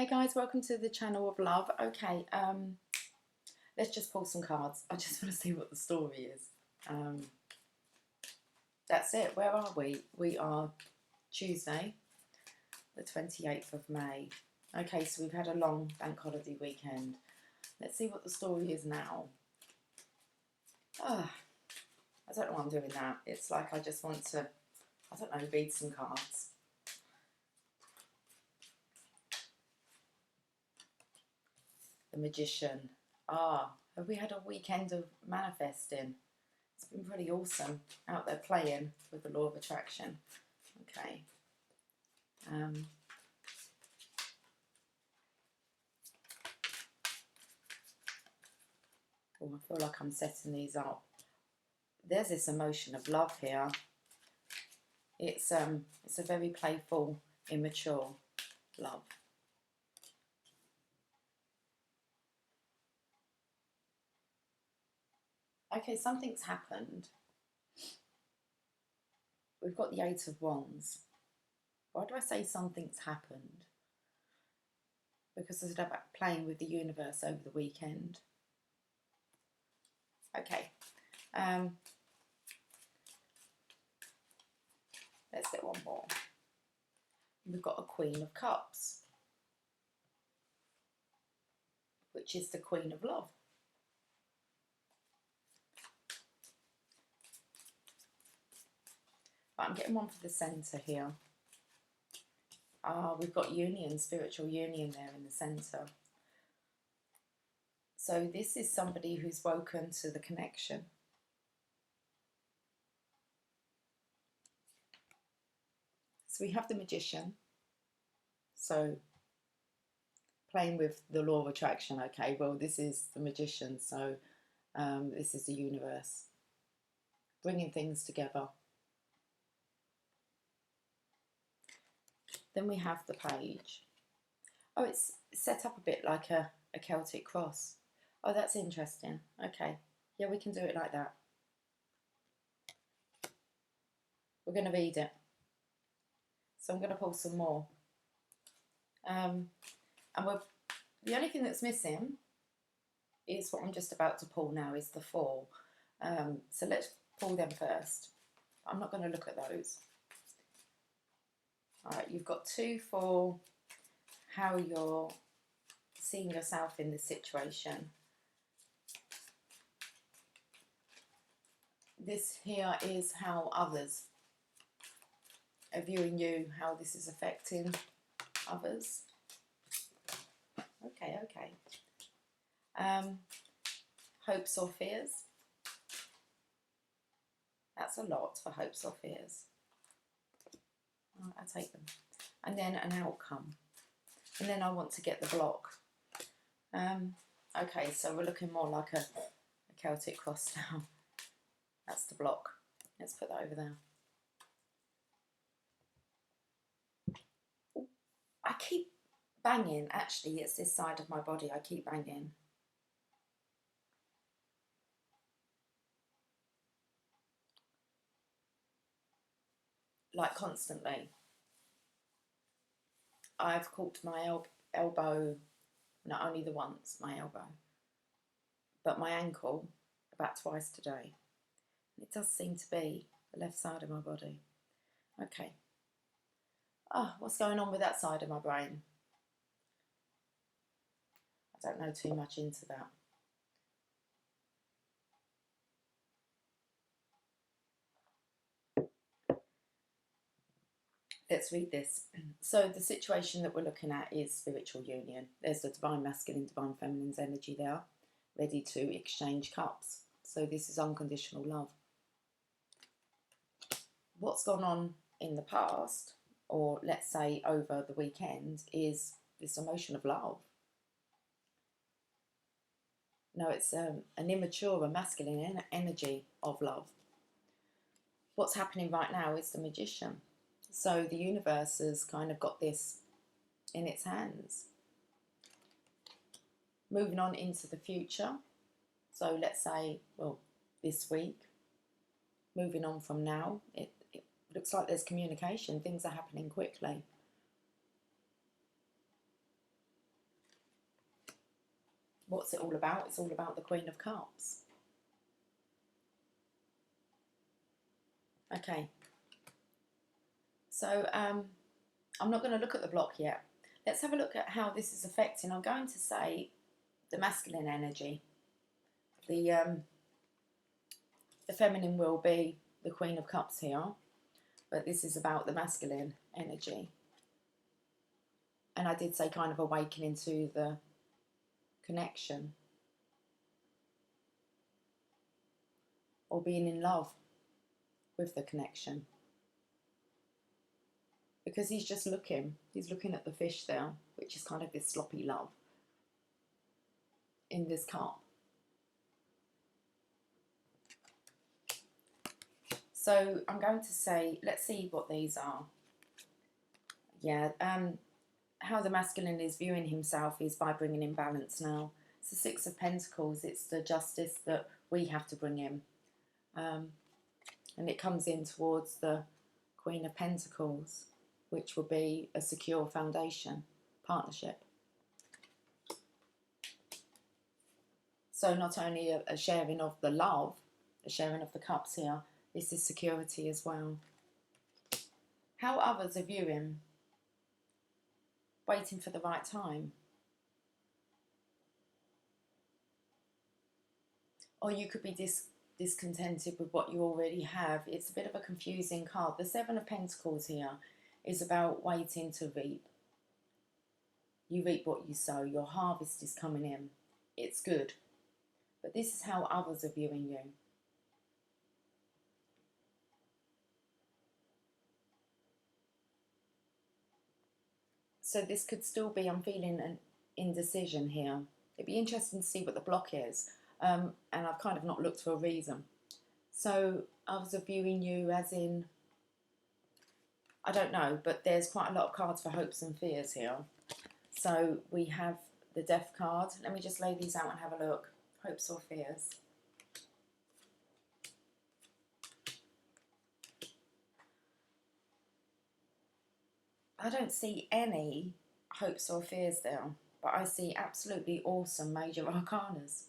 Hey guys, welcome to the channel of love. Okay, let's just pull some cards. I just want to see what the story is. That's it. Where are we? We are Tuesday, the 28th of May. Okay, so we've had a long bank holiday weekend. Let's see what the story is now. I don't know why I'm doing that. It's like I just want to, I don't know, read some cards. The Magician. Have we had a weekend of manifesting? It's been pretty awesome out there playing with the law of attraction. Okay. I feel like I'm setting these up. There's this emotion of love here. It's a very playful, immature love. Okay, something's happened. We've got the Eight of Wands. Why do I say something's happened? Because I said about playing with the universe over the weekend. Okay. Let's get one more. We've got a Queen of Cups, which is the Queen of Love. But I'm getting one for the centre here. We've got union, spiritual union there in the centre. So this is somebody who's woken to the connection. So we have the Magician. So playing with the law of attraction. Okay, well, this is the Magician. So this is the universe bringing things together. Then we have the Page. Oh, it's set up a bit like a Celtic cross. Oh, that's interesting. Okay, yeah, we can do it like that. We're going to read it. So I'm going to pull some more. And the only thing that's missing is what I'm just about to pull now, is the Four. So let's pull them first. I'm not going to look at those. All right, you've got two for how you're seeing yourself in this situation. This here is how others are viewing you, how this is affecting others. Okay. Hopes or fears. That's a lot for hopes or fears. Right, I'll take them. And then an outcome. And then I want to get the block. Okay, so we're looking more like a Celtic cross now. That's the block. Let's put that over there. Ooh, I keep banging. Actually, it's this side of my body. I keep banging. Like constantly. I've caught my elbow, not only the once, my elbow, but my ankle about twice today. It does seem to be the left side of my body. Okay. What's going on with that side of my brain? I don't know too much into that. Let's read this. So the situation that we're looking at is spiritual union. There's the divine masculine, divine feminine's energy there, ready to exchange cups. So this is unconditional love. What's gone on in the past, or let's say over the weekend, is this emotion of love. No, it's an immature, a masculine energy of love. What's happening right now is the Magician. So the universe has kind of got this in its hands. Moving on into the future. So let's say, well, this week. Moving on from now, it looks like there's communication. Things are happening quickly. what's it all about? It's all about the Queen of Cups. Okay. So I'm not going to look at the block yet. Let's have a look at how this is affecting. I'm going to say the masculine energy. The feminine will be the Queen of Cups here, but this is about the masculine energy. And I did say kind of awakening to the connection, or being in love with the connection. Because he's just looking, he's looking at the fish there, which is kind of this sloppy love in this cup. So I'm going to say, let's see what these are. Yeah, how the masculine is viewing himself is by bringing in balance now. It's the Six of Pentacles, it's the justice that we have to bring in. And it comes in towards the Queen of Pentacles, which will be a secure foundation, partnership. So not only a sharing of the love, a sharing of the cups here, this is security as well. How others are viewing, waiting for the right time. Or you could be discontented with what you already have. It's a bit of a confusing card. The Seven of Pentacles here is about waiting to reap. You reap what you sow. Your harvest is coming in. It's good. But this is how others are viewing you. So this could still be, I'm feeling an indecision here. It'd be interesting to see what the block is. And I've kind of not looked for a reason. So others are viewing you as in, I don't know, but there's quite a lot of cards for hopes and fears here. So we have the Death card. Let me just lay these out and have a look. Hopes or fears. I don't see any hopes or fears there, but I see absolutely awesome major arcanas.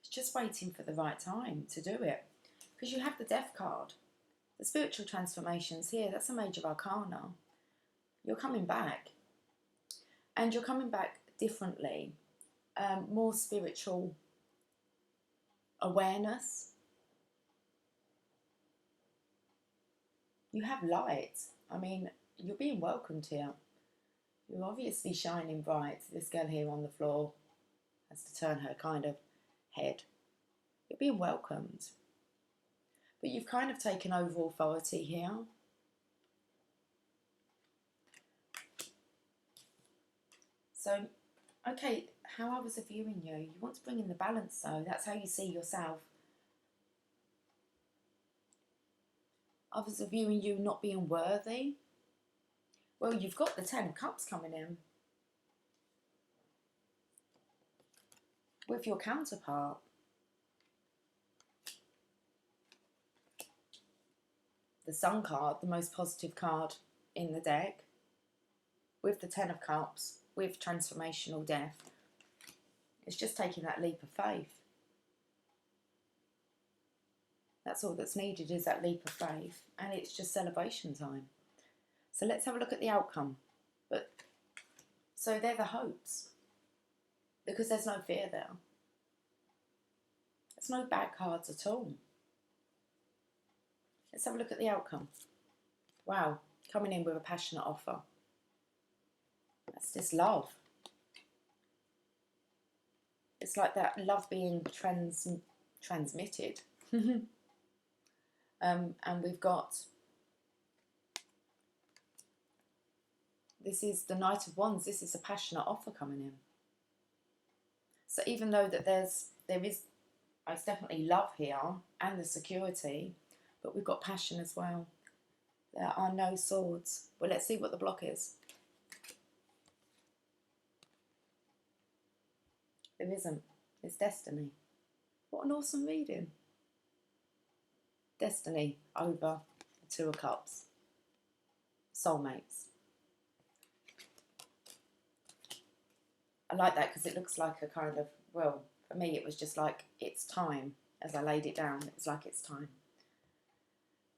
It's just waiting for the right time to do it. Because you have the Death card. The spiritual transformations here, that's a major arcana. You're coming back. And you're coming back differently. More spiritual awareness. You have light. I mean, you're being welcomed here. You're obviously shining bright. This girl here on the floor has to turn her kind of head. You're being welcomed. But you've kind of taken over authority here. So, okay, how others are viewing you. You want to bring in the balance though. That's how you see yourself. Others are viewing you not being worthy. Well, you've got the Ten of Cups coming in. With your counterpart. The Sun card, the most positive card in the deck. With the Ten of Cups, with transformational death. It's just taking that leap of faith. That's all that's needed, is that leap of faith. And it's just celebration time. So let's have a look at the outcome. So they're the hopes. Because there's no fear there. There's no bad cards at all. Let's have a look at the outcome. Wow, coming in with a passionate offer. That's just love. It's like that love being transmitted. And we've got, this is the Knight of Wands. This is a passionate offer coming in. So even though that it's definitely love here and the security, but we've got passion as well. There are no swords. Well, let's see what the block is. There isn't. It's destiny. What an awesome reading. Destiny over the Two of Cups. Soulmates. I like that because it looks like a kind of, well, for me it was just like, it's time. As I laid it down, it was like, it's time.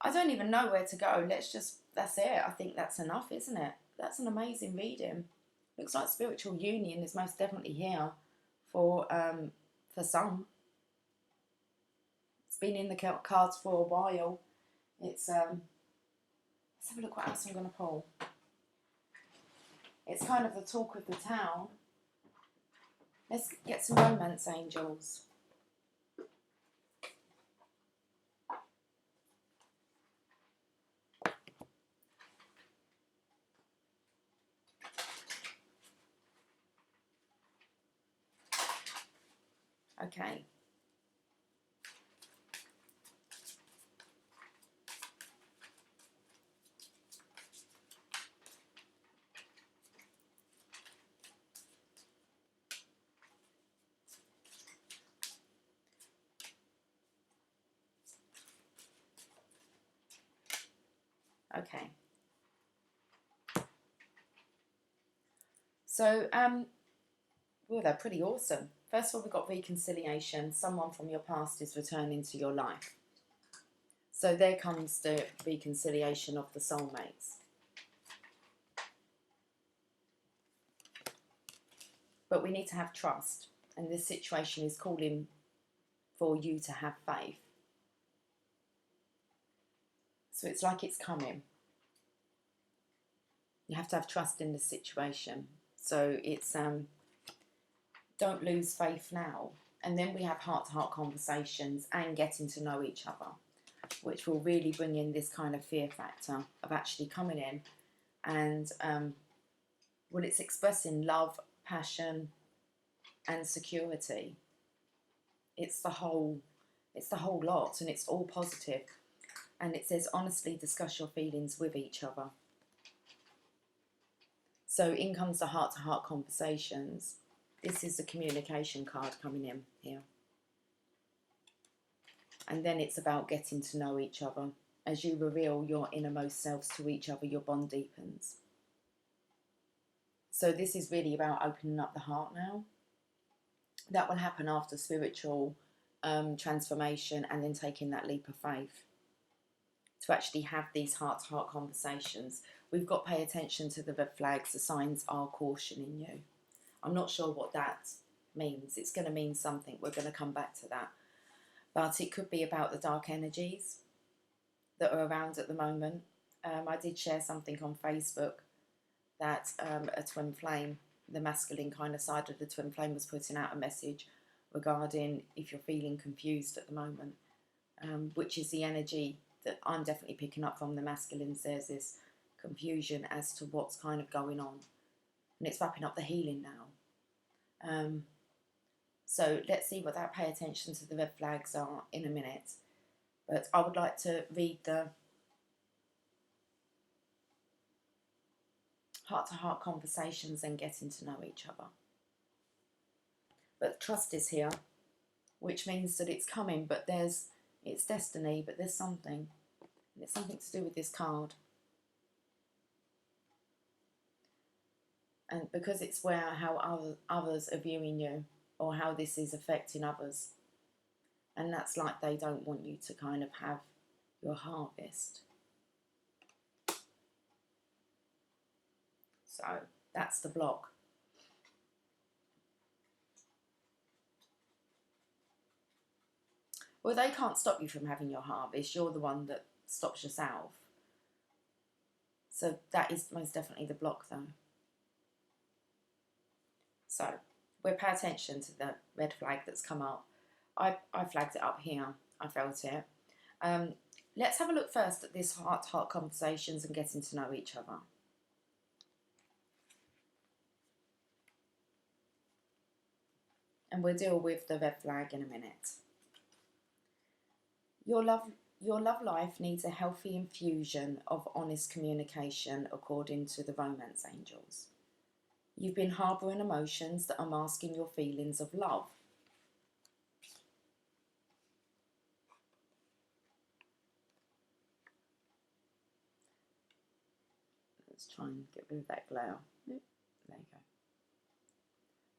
I don't even know where to go. That's it. I think that's enough, isn't it? That's an amazing reading. Looks like spiritual union is most definitely here for some. It's been in the cards for a while. It's let's have a look what else I'm going to pull. It's kind of the talk of the town. Let's get some romance angels. Okay. Okay. So, well, they're pretty awesome. First of all, we've got reconciliation. Someone from your past is returning to your life. So there comes the reconciliation of the soulmates. But we need to have trust. And this situation is calling for you to have faith. So it's like it's coming. You have to have trust in the situation. So it's don't lose faith now. And then we have heart-to-heart conversations and getting to know each other, which will really bring in this kind of fear factor of actually coming in and well, it's expressing love, passion, and security. It's the whole lot, and it's all positive. And it says honestly discuss your feelings with each other. So in comes the heart-to-heart conversations. This is the communication card coming in here. And then it's about getting to know each other. As you reveal your innermost selves to each other, your bond deepens. So this is really about opening up the heart now. That will happen after spiritual transformation and then taking that leap of faith to actually have these heart-to-heart conversations. We've got to pay attention to the red flags. The signs are cautioning you. I'm not sure what that means. It's going to mean something. We're going to come back to that. But it could be about the dark energies that are around at the moment. I did share something on Facebook that a twin flame, the masculine kind of side of the twin flame, was putting out a message regarding if you're feeling confused at the moment, which is the energy that I'm definitely picking up from the masculines. There's this confusion as to what's kind of going on, and it's wrapping up the healing now. So let's see what that, pay attention to the red flags are in a minute. But I would like to read the heart-to-heart conversations and getting to know each other. But trust is here, which means that it's coming, but it's destiny, but there's something. And it's something to do with this card. And because it's how others are viewing you, or how this is affecting others. And that's like they don't want you to kind of have your harvest. So that's the block. Well, they can't stop you from having your harvest. You're the one that stops yourself. So that is most definitely the block, though. So we'll pay attention to the red flag that's come up. I flagged it up here. I felt it. Let's have a look first at this heart-to-heart conversations and getting to know each other. And we'll deal with the red flag in a minute. Your love life needs a healthy infusion of honest communication, according to the romance angels. You've been harbouring emotions that are masking your feelings of love. Let's try and get rid of that glare. There you go.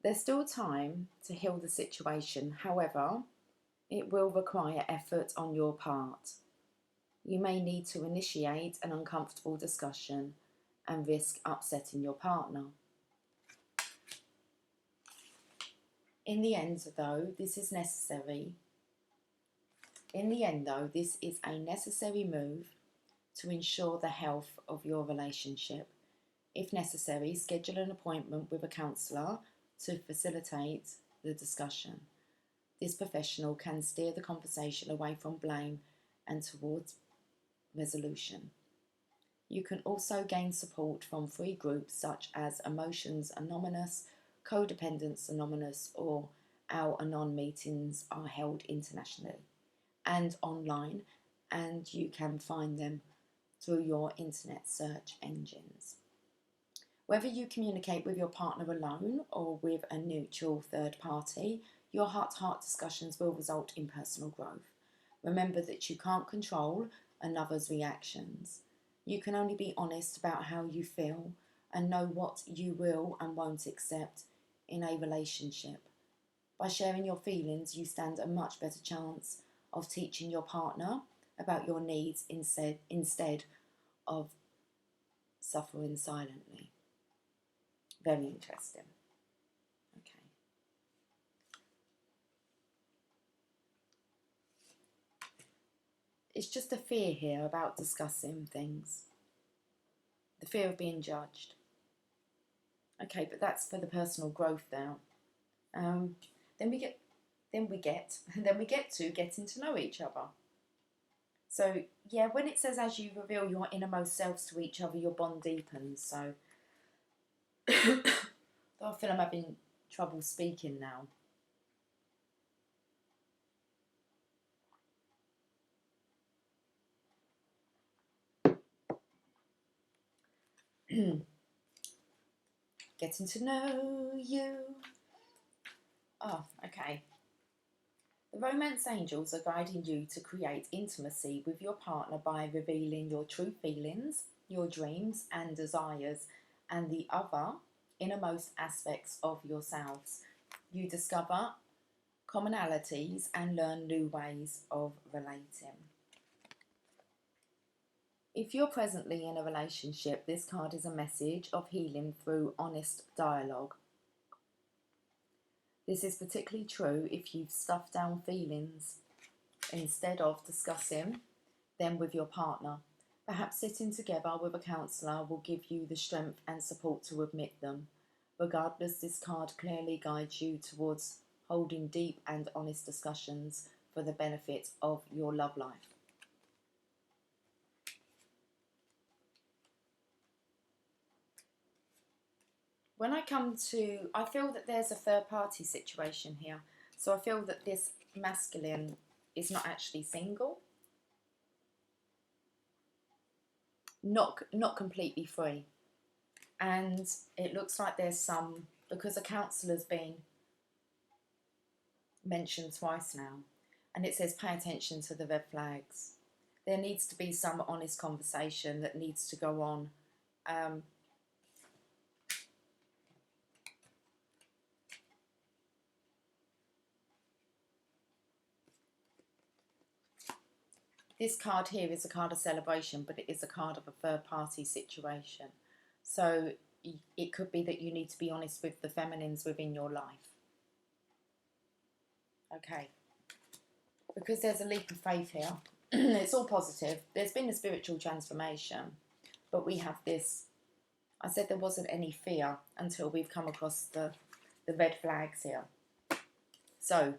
There's still time to heal the situation. However, it will require effort on your part. You may need to initiate an uncomfortable discussion and risk upsetting your partner. In the end, though, this is necessary. This is a necessary move to ensure the health of your relationship. If necessary, schedule an appointment with a counsellor to facilitate the discussion. This professional can steer the conversation away from blame and towards resolution. You can also gain support from free groups such as Emotions Anonymous, Codependence Anonymous, or Our Anon meetings are held internationally and online, and you can find them through your internet search engines. Whether you communicate with your partner alone or with a neutral third party, your heart-to-heart discussions will result in personal growth. Remember that you can't control another's reactions. You can only be honest about how you feel and know what you will and won't accept in a relationship. By sharing your feelings, you stand a much better chance of teaching your partner about your needs instead of suffering silently. Very interesting. Okay. It's just a fear here about discussing things. The fear of being judged. Okay, but that's for the personal growth now. Then we get to getting to know each other. So yeah, when it says as you reveal your innermost selves to each other, your bond deepens. So I feel I'm having trouble speaking now. Getting to know you. Oh, okay. The romance angels are guiding you to create intimacy with your partner by revealing your true feelings, your dreams and desires, and the other innermost aspects of yourselves. You discover commonalities and learn new ways of relating. If you're presently in a relationship, this card is a message of healing through honest dialogue. This is particularly true if you've stuffed down feelings instead of discussing them with your partner. Perhaps sitting together with a counsellor will give you the strength and support to admit them. Regardless, this card clearly guides you towards holding deep and honest discussions for the benefit of your love life. When I feel that there's a third party situation here. So I feel that this masculine is not actually single. Not completely free. And it looks like there's some, because a counsellor's been mentioned twice now, and it says pay attention to the red flags. There needs to be some honest conversation that needs to go on. This card here is a card of celebration, but it is a card of a third party situation. So it could be that you need to be honest with the feminines within your life. Okay. Because there's a leap of faith here. It's all positive. There's been a spiritual transformation, but we have this. I said there wasn't any fear until we've come across the red flags here. So,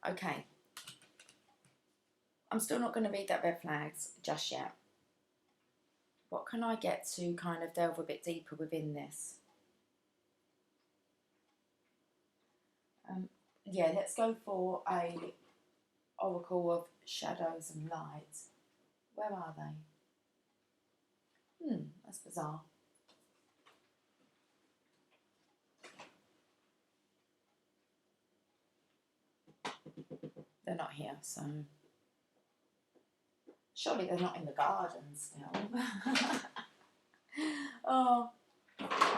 okay. I'm still not going to read that red flags just yet. What can I get to kind of delve a bit deeper within this? Yeah, let's go for a Oracle of Shadows and Lights. Where are they? That's bizarre. They're not here, so surely they're not in the garden still. Oh,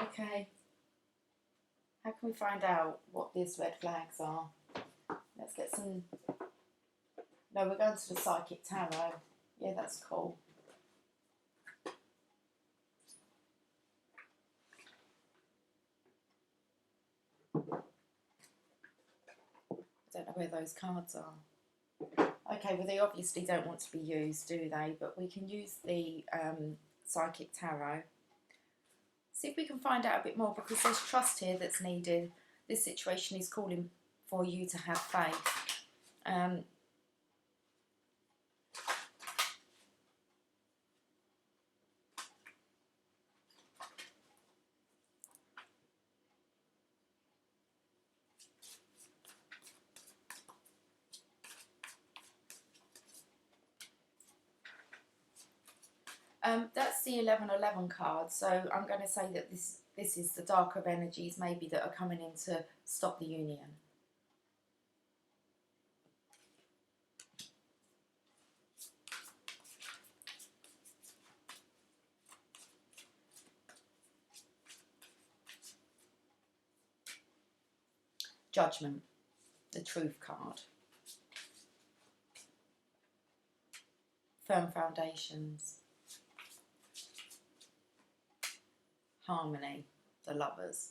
okay. How can we we find out what these red flags are, let's get some... No, we're going to the Psychic Tarot. Yeah, that's cool. I don't know where those cards are. Okay, well, they obviously don't want to be used, do they? But we can use the Psychic Tarot. See if we can find out a bit more, because there's trust here that's needed. This situation is calling for you to have faith. That's the 1111 card, so I'm going to say that this is the darker energies maybe that are coming in to stop the union. Judgment, the Truth card. Firm foundations. Harmony, the Lovers.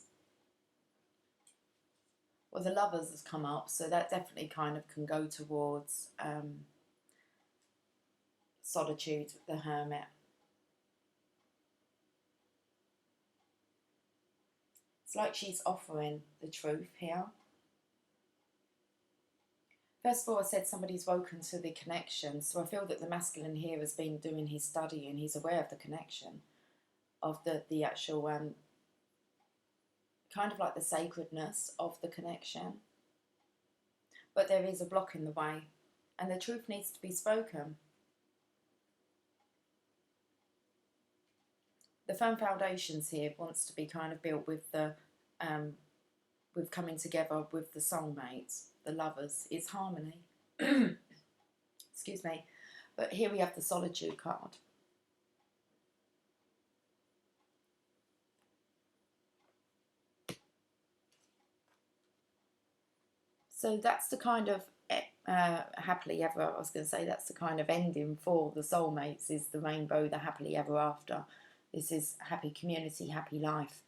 Well, the Lovers has come up, so that definitely kind of can go towards solitude, the Hermit. It's like she's offering the truth here. First of all, I said somebody's woken to the connection, so I feel that the masculine here has been doing his study and he's aware of the connection, of the actual, kind of like the sacredness of the connection. But there is a block in the way, and the truth needs to be spoken. The firm foundations here wants to be kind of built with the, with coming together with the soulmates, the lovers. It's harmony. Excuse me. But here we have the Solitude card. So that's the kind of happily ever, I was going to say, that's the kind of ending for the soulmates, is the rainbow, the happily ever after. This is happy community, happy life.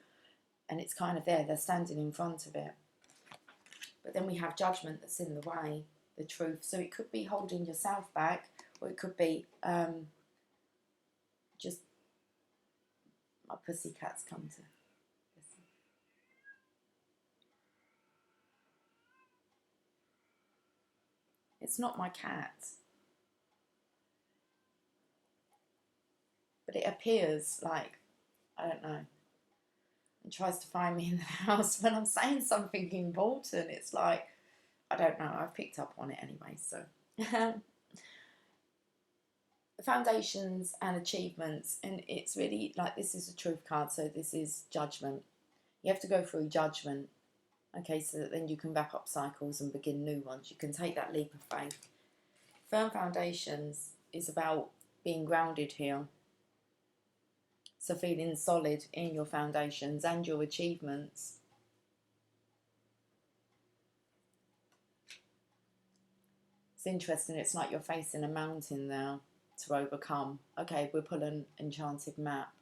And it's kind of there, they're standing in front of it. But then we have judgment that's in the way, the truth. So it could be holding yourself back, or it could be just, my pussycat's come to listen. It's not my cat. But it appears like, I don't know, and tries to find me in the house when I'm saying something important. It's like, I don't know, I've picked up on it anyway, so. Foundations and achievements, and it's really like, this is a truth card, so this is judgment. You have to go through judgment, okay, so that then you can wrap up cycles and begin new ones. You can take that leap of faith. Firm foundations is about being grounded here. So feeling solid in your foundations and your achievements. It's interesting, it's like you're facing a mountain there to overcome. Okay, we'll pull an enchanted map.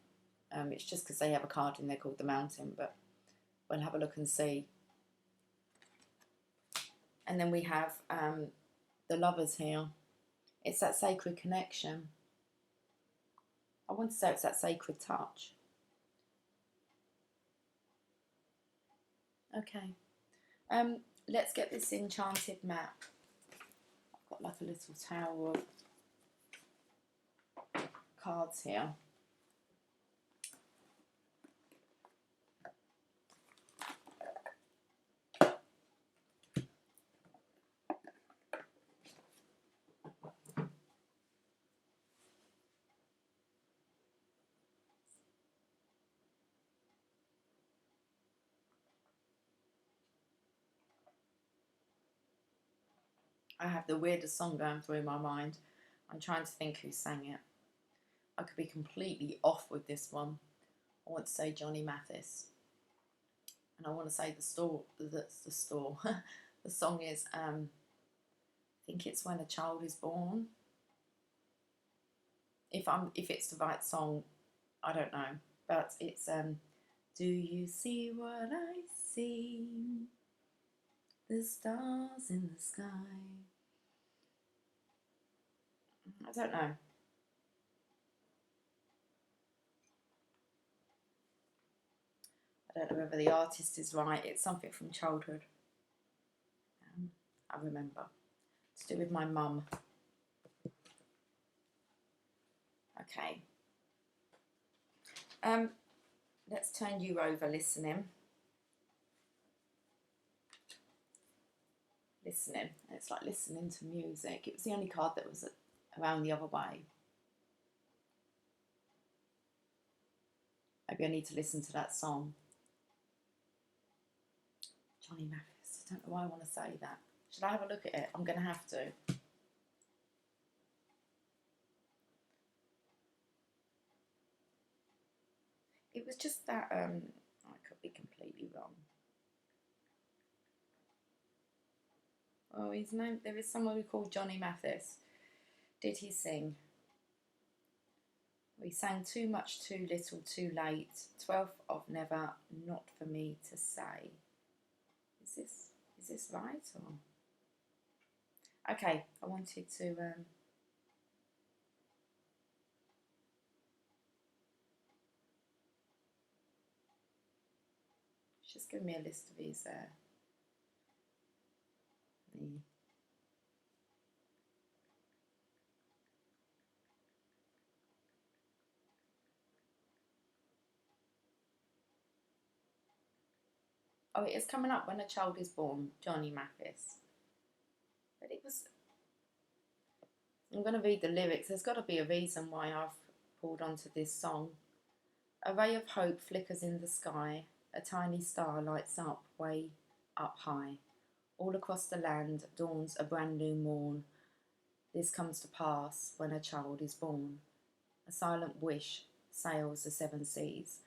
It's just because they have a card in there called the Mountain, but we'll have a look and see. And then we have the Lovers here. It's that sacred connection. I want to say it's that sacred touch. Okay. Let's get this enchanted map. I've got like a little tower of cards here. I have the weirdest song going through my mind. I'm trying to think who sang it. I could be completely off with this one. I want to say Johnny Mathis. and I want to say the the song is I think it's When a Child is Born. If it's the right song, I don't know, but it's do you see what I see? The stars in the sky. I don't know. I don't know whether the artist is right. It's something from childhood. I remember. It's to do with my mum. Okay. Let's turn you over listening. Listening. It's like listening to music. It was the only card that was around the other way. Maybe I need to listen to that song. Johnny Mathis. I don't know why I want to say that. Should I have a look at it? I'm going to have to. It was just that, I could be completely wrong. Oh, his name, there is somebody called Johnny Mathis. Did he sing? We sang Too Much, Too Little, Too Late, 12th of Never, Not For Me To Say. Is this right? Or? Okay, I wanted to, just give me a list of his, Oh, it is coming up When a Child is Born, Johnny Mathis. But it was, I'm going to read the lyrics. There's got to be a reason why I've pulled onto this song. A ray of hope flickers in the sky. A tiny star lights up way up high. All across the land dawns a brand new morn. This comes to pass when a child is born. A silent wish sails the seven seas.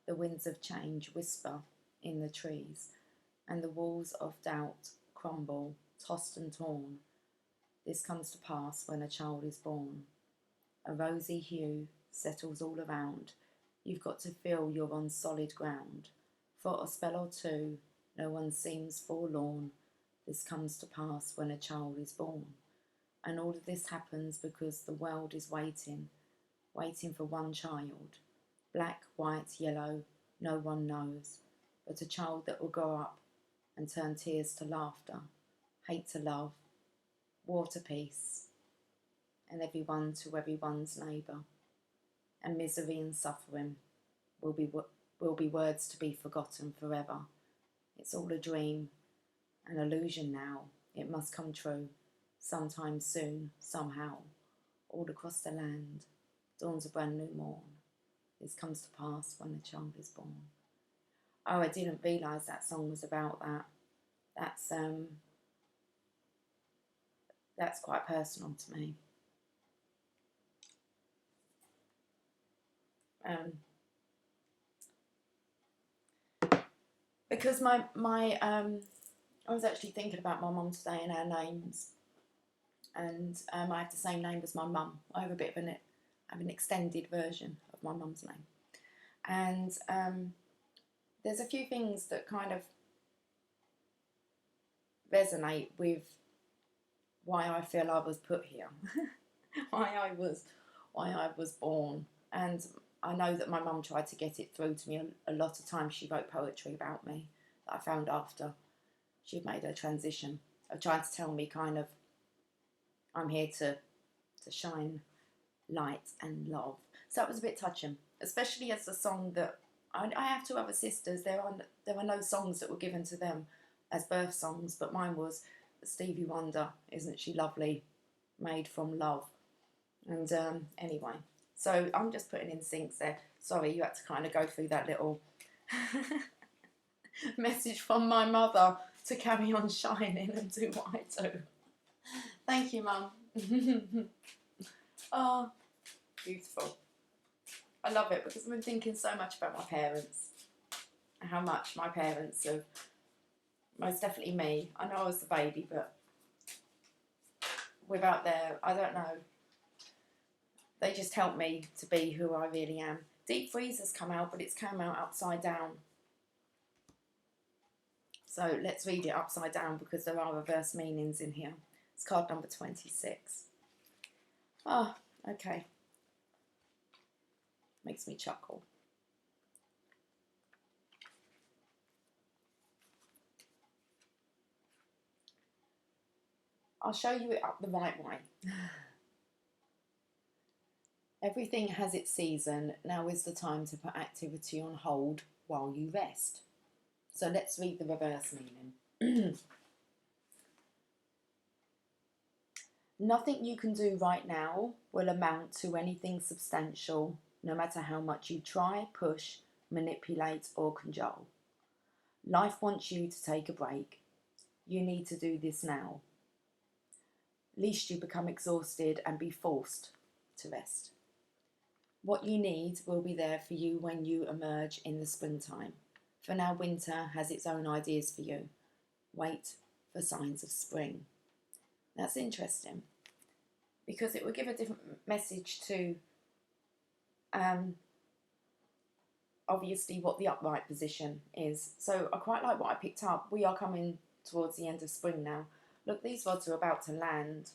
The winds of change whisper in the trees, and the walls of doubt crumble, tossed and torn. This comes to pass when a child is born. A rosy hue settles all around. You've got to feel you're on solid ground. For a spell or two, no one seems forlorn. This comes to pass when a child is born. And all of this happens because the world is waiting for one child. Black, white, yellow, no one knows. But a child that will grow up and turn tears to laughter, hate to love, war to peace, and everyone to everyone's neighbour. And misery and suffering will be words to be forgotten forever. It's all a dream, an illusion now. It must come true, sometime soon, somehow. All across the land dawns a brand new morn. This comes to pass when a child is born. Oh, I didn't realise that song was about that. That's quite personal to me. Because I was actually thinking about my mum today and our names, and I have the same name as my mum. I have a bit of an extended version of my mum's name, and there's a few things that kind of resonate with why I feel I was put here, why I was born, and I know that my mum tried to get it through to me a lot of times. She wrote poetry about me that I found after she'd made her transition, of trying to tell me kind of I'm here to shine light and love. So that was a bit touching, especially as a song that I have two other sisters. There are no songs that were given to them as birth songs, but mine was Stevie Wonder, Isn't She Lovely, Made from Love. And anyway, so I'm just putting in syncs there. Sorry, you had to kind of go through that little message from my mother to carry on shining and do what I do. Thank you, Mum. Oh, beautiful. I love it because I've been thinking so much about my parents how much my parents have, most definitely me, I know I was the baby, but without their, I don't know, they just helped me to be who I really am. Deep Freeze has come out, but it's come out upside down. So let's read it upside down because there are reverse meanings in here. It's card number 26. Oh, okay. Makes me chuckle. I'll show you it up the right way. Everything has its season. Now is the time to put activity on hold while you rest. So let's read the reverse meaning. Nothing you can do right now will amount to anything substantial, no matter how much you try, push, manipulate, or cajole. Life wants you to take a break. You need to do this now, lest you become exhausted and be forced to rest. What you need will be there for you when you emerge in the springtime. For now, winter has its own ideas for you. Wait for signs of spring. That's interesting because it would give a different message to obviously what the upright position is. So I quite like what I picked up. We are coming towards the end of spring now. Look, these rods are about to land.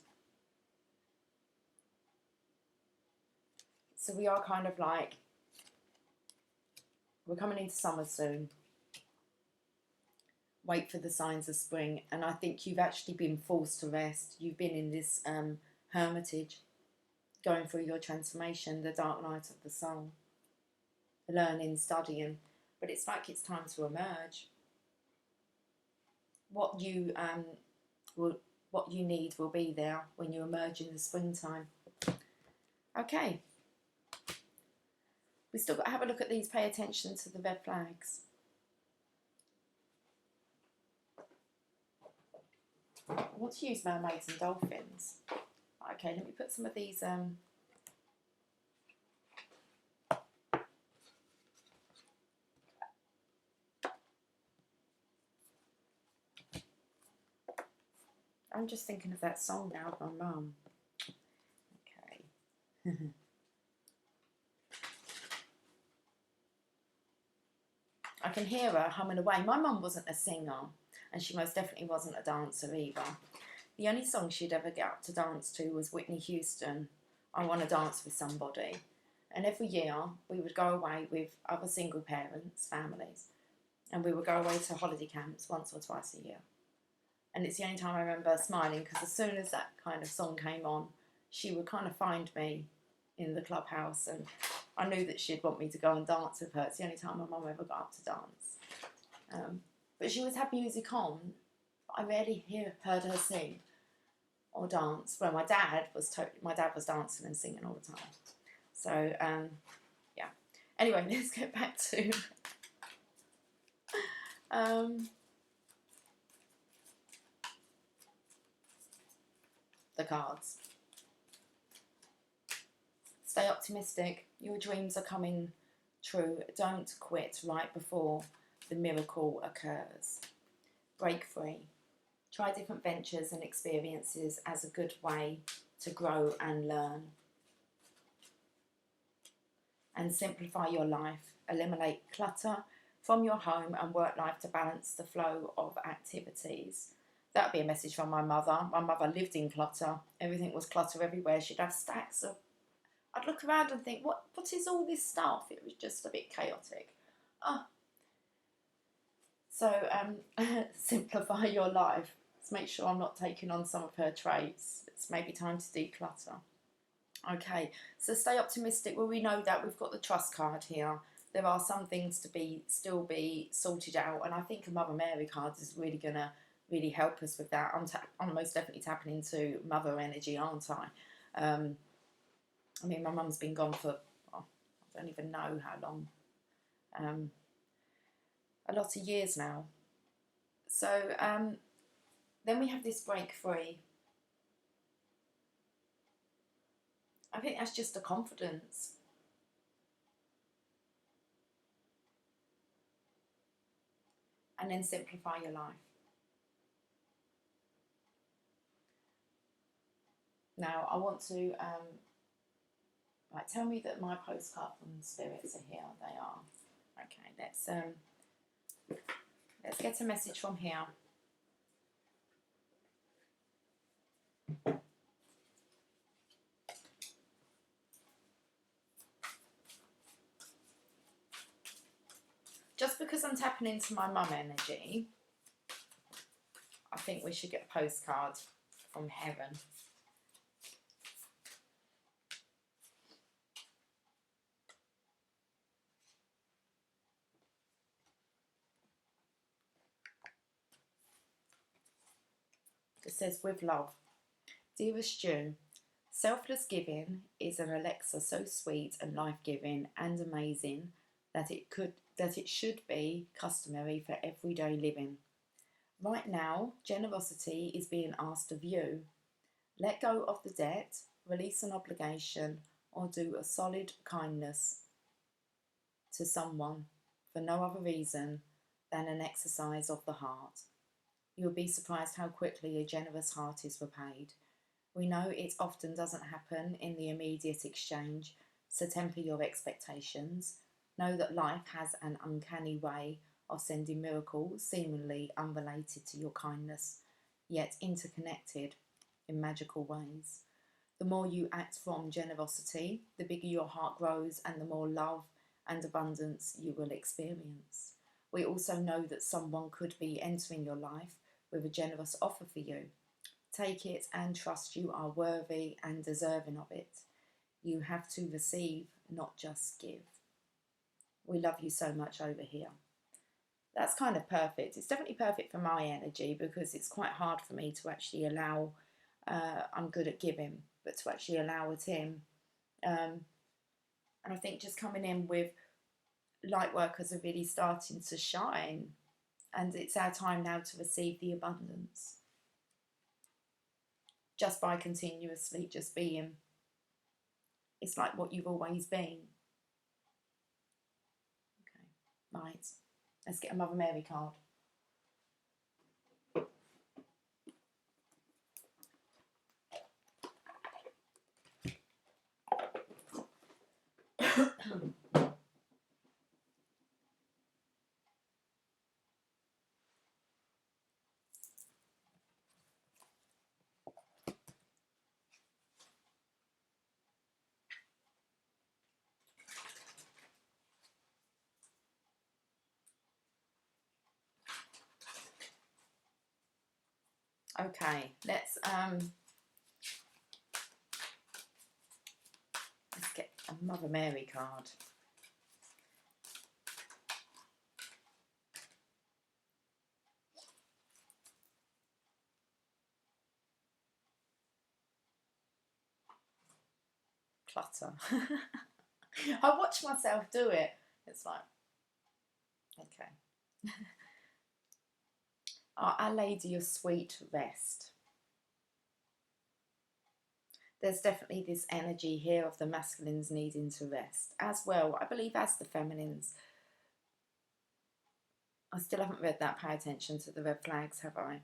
So we are kind of like, we're coming into summer soon. Wait for the signs of spring. And I think you've actually been forced to rest. You've been in this hermitage, going through your transformation, the dark night of the soul, learning, studying. But it's like it's time to emerge. What you need will be there when you emerge in the springtime. Okay. We still got to have a look at these. Pay attention to the red flags. I want to use mermaids and dolphins. Okay, let me put some of these. I'm just thinking of that song now of my mum. Okay. I can hear her humming away. My mum wasn't a singer, and she most definitely wasn't a dancer either. The only song she'd ever get up to dance to was Whitney Houston, I Want to Dance with Somebody. And every year we would go away with other single parents, families, and we would go away to holiday camps once or twice a year. And it's the only time I remember smiling, because as soon as that kind of song came on, she would kind of find me in the clubhouse, and I knew that she'd want me to go and dance with her. It's the only time my mum ever got up to dance. But she always had music on. I rarely heard her sing or dance. Well, my dad was dancing and singing all the time. So, yeah. Anyway, let's get back to the cards. Stay optimistic. Your dreams are coming true. Don't quit right before the miracle occurs. Break free. Try different ventures and experiences as a good way to grow and learn. And simplify your life. Eliminate clutter from your home and work life to balance the flow of activities. That would be a message from my mother. My mother lived in clutter. Everything was clutter everywhere. She'd have stacks of... I'd look around and think, what is all this stuff? It was just a bit chaotic. Oh. So, simplify your life. Let's make sure I'm not taking on some of her traits. It's maybe time to declutter. Okay, so stay optimistic. Well, we know that we've got the trust card here. There are some things to still be sorted out, and I think a Mother Mary card is really going to really help us with that. I'm most definitely tapping into mother energy, aren't I? I mean, my mum's been gone for, I don't even know how long. A lot of years now. So then we have this break free. I think that's just a confidence. and then simplify your life. Now, I want to, right, tell me that my postcard from the spirits are here. They are. Okay, let's get a message from here. Just because I'm tapping into my mum energy, I think we should get a postcard from heaven. It says, with love. Dearest Ju, selfless giving is an elixir so sweet and life-giving and amazing that it should be customary for everyday living. Right now, generosity is being asked of you. Let go of the debt, release an obligation, or do a solid kindness to someone for no other reason than an exercise of the heart. You will be surprised how quickly a generous heart is repaid. We know it often doesn't happen in the immediate exchange, so temper your expectations. Know that life has an uncanny way of sending miracles seemingly unrelated to your kindness, yet interconnected in magical ways. The more you act from generosity, the bigger your heart grows and the more love and abundance you will experience. We also know that someone could be entering your life with a generous offer for you. Take it and trust you are worthy and deserving of it. You have to receive, not just give. We love you so much over here. That's kind of perfect. It's definitely perfect for my energy because it's quite hard for me to actually allow, I'm good at giving, but to actually allow it in. And I think just coming in with light workers are really starting to shine, and it's our time now to receive the abundance just by continuously just being. It's like what you've always been. Okay, right, let's get a Mother Mary card. Okay, let's get a Mother Mary card. Clutter. I watch myself do it. It's like, okay. Our Lady of Sweet Rest. There's definitely this energy here of the masculines needing to rest as well, I believe, as the feminines. I still haven't read that. Pay attention to the red flags, have I?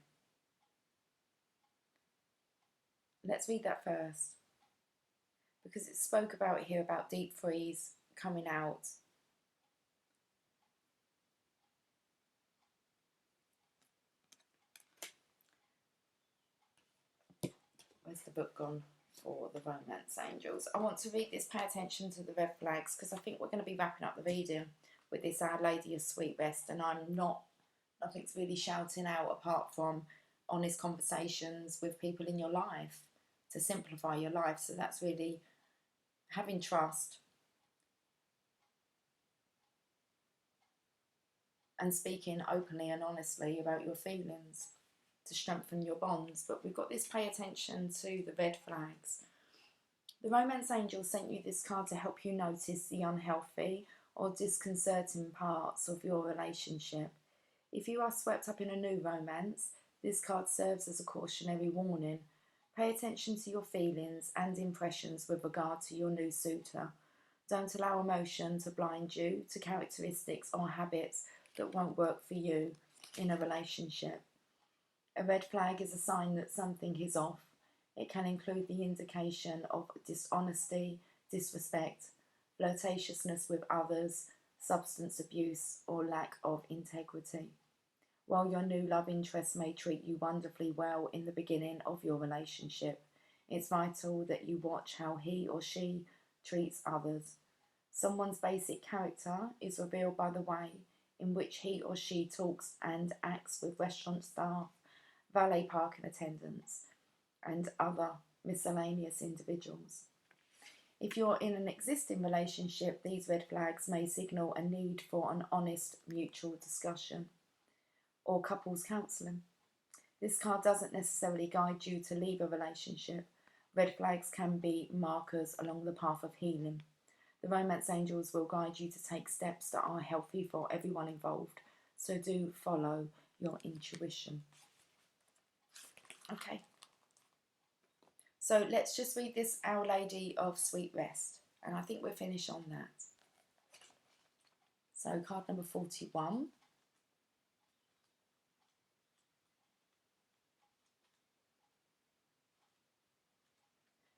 Let's read that first, because it spoke about here about deep freeze coming out. Where's the book gone for the romance angels? I want to read this. Pay attention to the red flags, because I think we're going to be wrapping up the reading with this Our Lady of Sweet Rest, and nothing's really shouting out apart from honest conversations with people in your life to simplify your life. So that's really having trust and speaking openly and honestly about your feelings to strengthen your bonds. But we've got this: pay attention to the red flags. The romance angel sent you this card to help you notice the unhealthy or disconcerting parts of your relationship. If you are swept up in a new romance, this card serves as a cautionary warning. Pay attention to your feelings and impressions with regard to your new suitor. Don't allow emotion to blind you to characteristics or habits that won't work for you. in a relationship. A red flag is a sign that something is off. It can include the indication of dishonesty, disrespect, flirtatiousness with others, substance abuse, or lack of integrity. While your new love interest may treat you wonderfully well in the beginning of your relationship, it's vital that you watch how he or she treats others. Someone's basic character is revealed by the way in which he or she talks and acts with restaurant staff, valet parking attendants, and other miscellaneous individuals. If you're in an existing relationship, these red flags may signal a need for an honest mutual discussion or couples counselling. This card doesn't necessarily guide you to leave a relationship. Red flags can be markers along the path of healing. The romance angels will guide you to take steps that are healthy for everyone involved, so do follow your intuition. Okay, so let's just read this Our Lady of Sweet Rest, and I think we'll finish on that. So card number 41.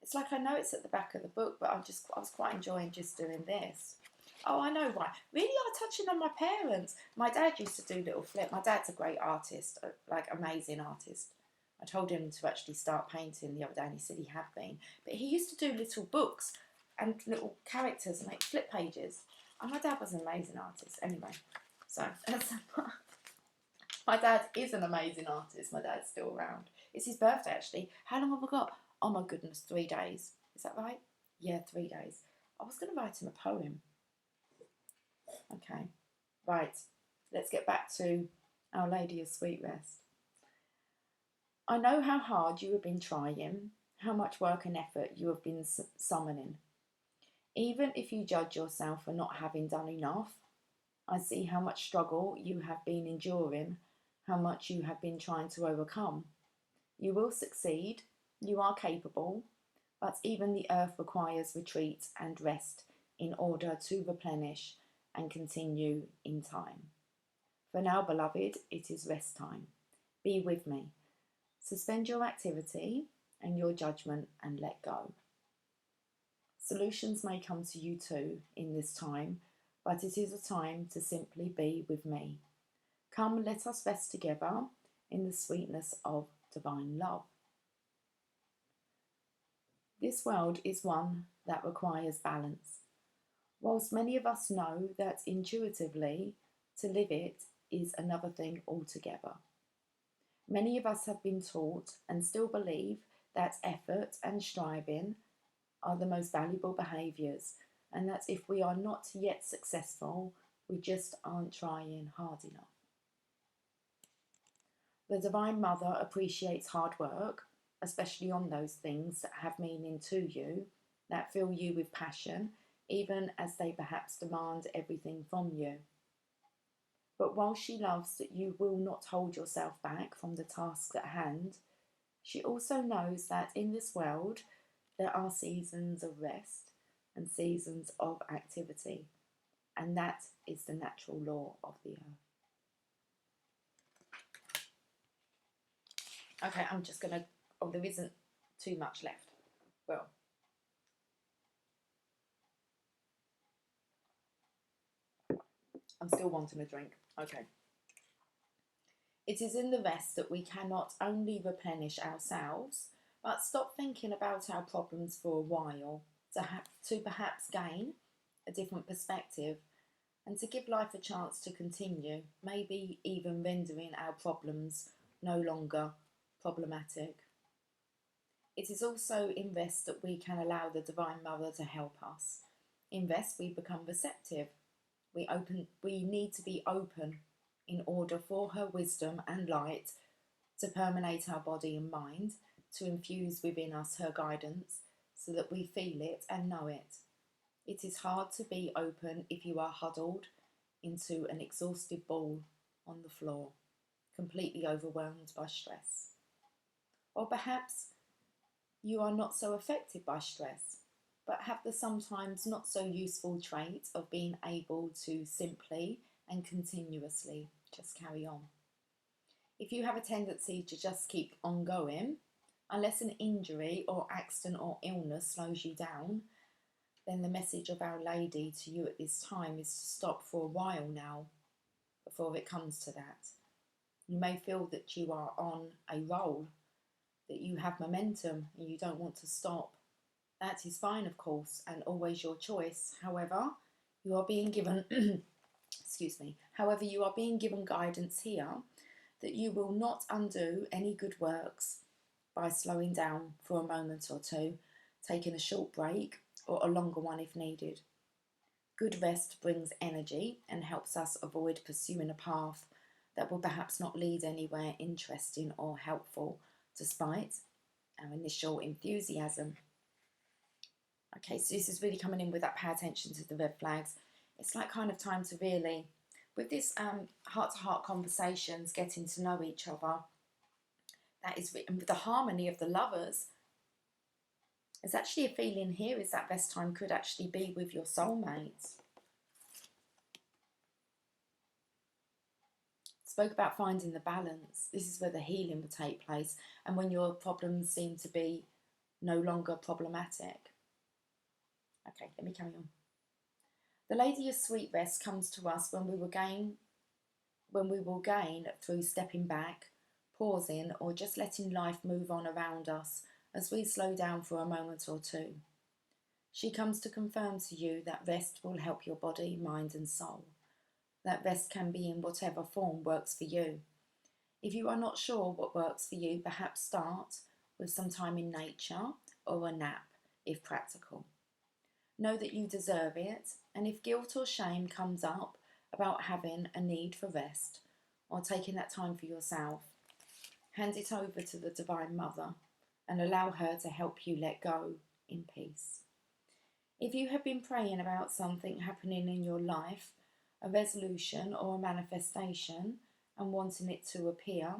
It's like I know it's at the back of the book, but I was quite enjoying just doing this. Oh, I know why. Really are touching on my parents. My dad used to do little flip. My dad's a great artist, like amazing artist. I told him to actually start painting the other day and he said he had been. But he used to do little books and little characters and like flip pages. And my dad was an amazing artist. Anyway, so my dad is an amazing artist. My dad's still around. It's his birthday actually. How long have I got? Oh my goodness, 3 days. Is that right? Yeah, 3 days. I was going to write him a poem. Okay, right. Let's get back to Our Lady of Sweet Rest. I know how hard you have been trying, how much work and effort you have been summoning. Even if you judge yourself for not having done enough, I see how much struggle you have been enduring, how much you have been trying to overcome. You will succeed. You are capable, but even the earth requires retreat and rest in order to replenish and continue in time. For now, beloved, it is rest time. Be with me. Suspend your activity and your judgment and let go. Solutions may come to you too in this time, but it is a time to simply be with me. Come, let us rest together in the sweetness of divine love. This world is one that requires balance. Whilst many of us know that intuitively to live it is another thing altogether. Many of us have been taught and still believe that effort and striving are the most valuable behaviours, and that if we are not yet successful, we just aren't trying hard enough. The Divine Mother appreciates hard work, especially on those things that have meaning to you, that fill you with passion, even as they perhaps demand everything from you. But while she loves that you will not hold yourself back from the tasks at hand, she also knows that in this world there are seasons of rest and seasons of activity, and that is the natural law of the earth. Okay, I'm just going to... Oh, there isn't too much left. Well, I'm still wanting a drink. Okay. It is in the rest that we can not only replenish ourselves, but stop thinking about our problems for a while, to perhaps gain a different perspective and to give life a chance to continue, maybe even rendering our problems no longer problematic. It is also in rest that we can allow the Divine Mother to help us. In rest we become receptive. We need to be open in order for her wisdom and light to permeate our body and mind, to infuse within us her guidance so that we feel it and know it. It is hard to be open if you are huddled into an exhausted ball on the floor, completely overwhelmed by stress. Or perhaps you are not so affected by stress, but have the sometimes not so useful trait of being able to simply and continuously just carry on. If you have a tendency to just keep on going, unless an injury or accident or illness slows you down, then the message of Our Lady to you at this time is to stop for a while now before it comes to that. You may feel that you are on a roll, that you have momentum and you don't want to stop. That is fine, of course, and always your choice. However, you are being given, excuse me, however, you are being given guidance here that you will not undo any good works by slowing down for a moment or two, taking a short break or a longer one if needed. Good rest brings energy and helps us avoid pursuing a path that will perhaps not lead anywhere interesting or helpful, despite our initial enthusiasm. Okay, so this is really coming in with that pay attention to the red flags. It's like kind of time to really, with this heart-to-heart conversations, getting to know each other, that is, and with the harmony of the lovers, there's actually a feeling here is that best time could actually be with your soulmates. Spoke about finding the balance. This is where the healing will take place and when your problems seem to be no longer problematic. Okay, let me carry on. The Lady of Sweet Rest comes to us when we will gain through stepping back, pausing, or just letting life move on around us as we slow down for a moment or two. She comes to confirm to you that rest will help your body, mind, and soul. That rest can be in whatever form works for you. If you are not sure what works for you, perhaps start with some time in nature or a nap, if practical. Know that you deserve it, and if guilt or shame comes up about having a need for rest or taking that time for yourself, hand it over to the Divine Mother and allow her to help you let go in peace. If you have been praying about something happening in your life, a resolution or a manifestation, and wanting it to appear,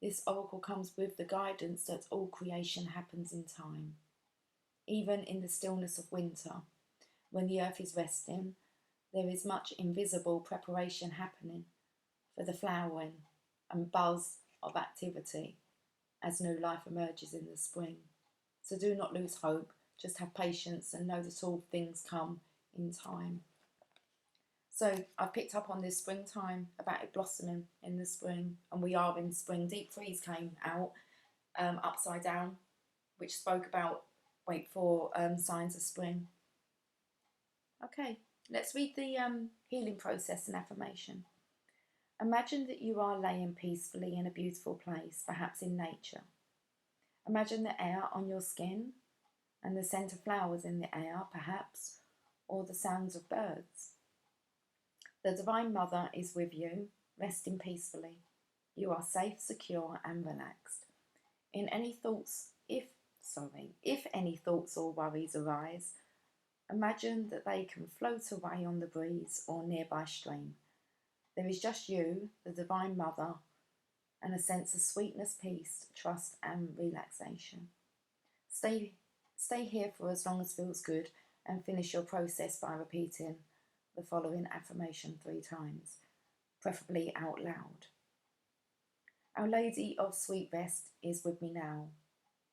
this oracle comes with the guidance that all creation happens in time. Even in the stillness of winter, when the earth is resting, there is much invisible preparation happening for the flowering and buzz of activity as new life emerges in the spring. So do not lose hope, just have patience and know that all things come in time. So I've picked up on this springtime, about it blossoming in the spring, and we are in spring. Deep Freeze came out upside down, which spoke about wait for signs of spring. Okay, let's read the healing process and affirmation. Imagine that you are laying peacefully in a beautiful place, perhaps in nature. Imagine the air on your skin and the scent of flowers in the air, perhaps, or the sounds of birds. The Divine Mother is with you, resting peacefully. You are safe, secure, and relaxed. If any thoughts or worries arise, imagine that they can float away on the breeze or nearby stream. There is just you, the Divine Mother, and a sense of sweetness, peace, trust, and relaxation. Stay here for as long as feels good and finish your process by repeating the following affirmation 3 times, preferably out loud. Our Lady of Sweet Rest is with me now,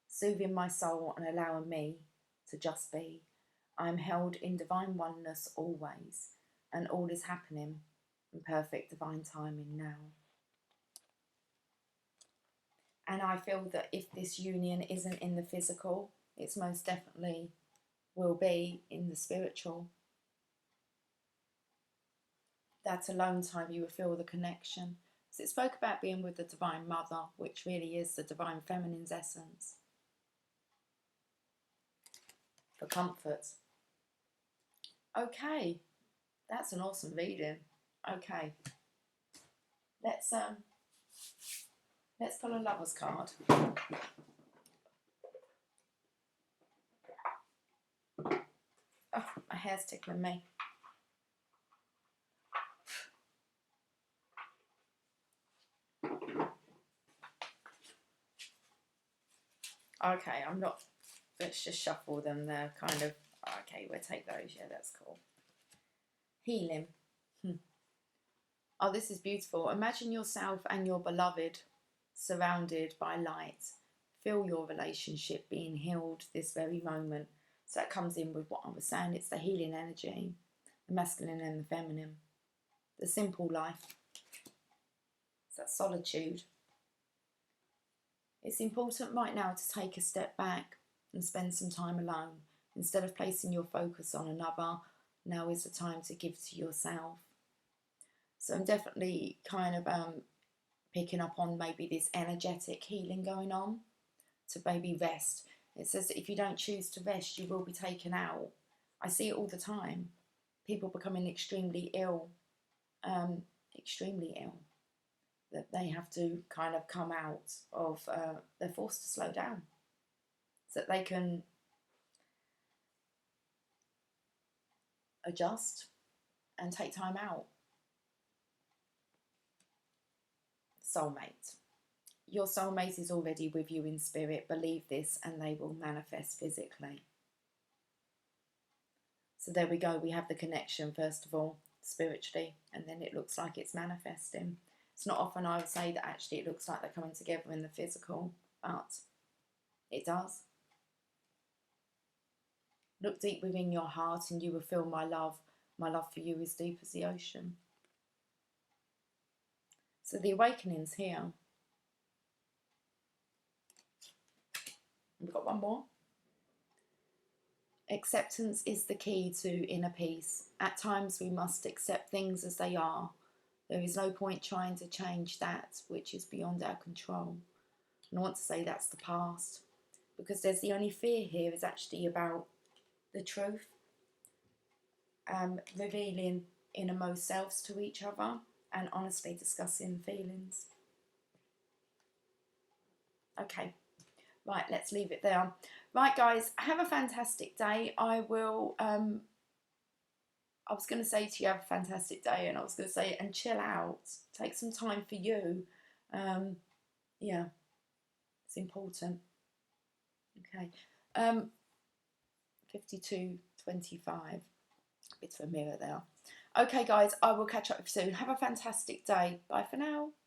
soothing my soul and allowing me to just be. I am held in divine oneness always, and all is happening in perfect divine timing now. And I feel that if this union isn't in the physical, it's most definitely will be in the spiritual. That alone time you will feel the connection. So it spoke about being with the Divine Mother, which really is the Divine Feminine's essence. For comfort. Okay, that's an awesome reading. Okay, let's pull a lover's card. Oh, my hair's tickling me. Okay, I'm not. Let's just shuffle them. They're kind of okay. We'll take those. Yeah, that's cool. Healing. Oh, this is beautiful. Imagine yourself and your beloved surrounded by light. Feel your relationship being healed this very moment. So that comes in with what I was saying. It's the healing energy, the masculine and the feminine, the simple life. It's that solitude. It's important right now to take a step back and spend some time alone. Instead of placing your focus on another, now is the time to give to yourself. So I'm definitely kind of picking up on maybe this energetic healing going on, to maybe rest. It says that if you don't choose to rest, you will be taken out. I see it all the time. People becoming extremely ill, that they have to kind of come out of, they're forced to slow down so that they can adjust and take time out. Soulmate. Your soulmate is already with you in spirit. Believe this and they will manifest physically. So there we go. We have the connection, first of all, spiritually, and then it looks like it's manifesting. It's not often I would say that actually it looks like they're coming together in the physical, but it does. Look deep within your heart and you will feel my love. My love for you is deep as the ocean. So the awakening's here. We've got one more. Acceptance is the key to inner peace. At times we must accept things as they are. There is no point trying to change that which is beyond our control. And I want to say that's the past, because there's the only fear here is actually about the truth, revealing innermost selves to each other and honestly discussing feelings. Okay, right, let's leave it there. Right, guys, have a fantastic day. I was going to say to you, have a fantastic day, and I was going to say, and chill out. Take some time for you. Yeah, it's important. Okay. 52:25. Bit of a mirror there. Okay, guys, I will catch up with you soon. Have a fantastic day. Bye for now.